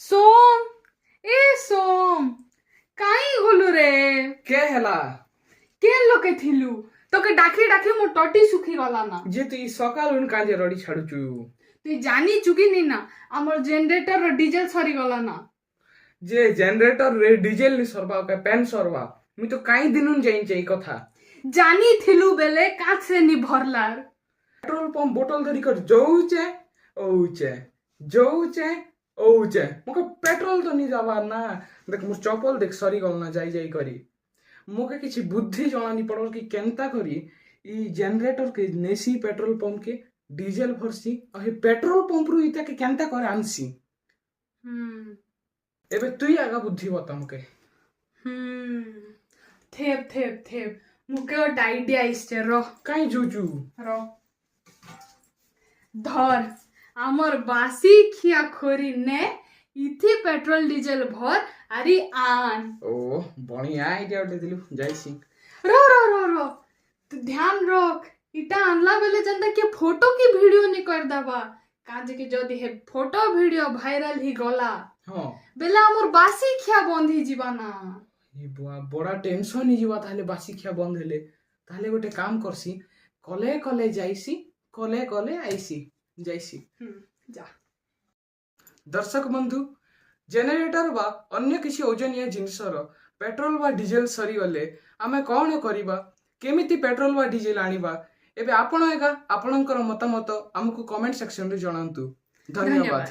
सोम ए सोम काई गलु रे के हेला के लोके थिलु तोके डाकी डाकी मो टटी सुखी गला ना जे तू सकाल उन काजे रडी छाडुचु तू जानी चुकी नी ना हमर जनरेटर रो डीजल सरी गला ना जे जनरेटर रे डीजल नि सरबा के पेन सरबा मी तो काई दिनुन जाइन चई कथा जानी थिलु बेले काच से नि भरलार पेट्रोल पंप बोतल धरी कर जोउचे जोउचे मुके पेट्रोल तो नि जाबार ना देख मोर चपल देख सरी गल ना जाई जाई करी मुके किछि बुद्धि जणानी पड़ल कि केनता करी ई जनरेटर के नेसी पेट्रोल पंप के डीजल भरसी आ हे पेट्रोल पंप रु इता के केनता करे आनसी एबे तुई आगा बुद्धि बता मुके थेप थेप थेप मुके ओट आइडिया इस्ते रो काई जुजू रो धर आमर बासी खिया खोरी ने इथि पेट्रोल डीजल भर अरे आन ओ बढ़िया आइडिया उठे दिलु जाइसी रो रो रो रो तू ध्यान रख इटा आनला बेले जनता के फोटो की वीडियो नि कर दबा काजे के जदी हे फोटो वीडियो वायरल ही गला हां बेला हमर बासी खिया बंद ही जीवा ना ये बड़ा टेंशन ही जीवा ताले बासी खिया बंद हेले ताले गोटे काम करसी कले कले जाइसी कले कले आइसी जाइसी जा दर्शक बंधु जेनेरेटर बा अन्य किसी ओजनिया जिनसर पेट्रोल बा डीजल सरी गले आमे कौन करिबा केमिति पेट्रोल बा डीजल आनिबा एबे आपण एका आपणकर मतामत हमकु कमेंट सेक्शन रे जणांतु धन्यवाद।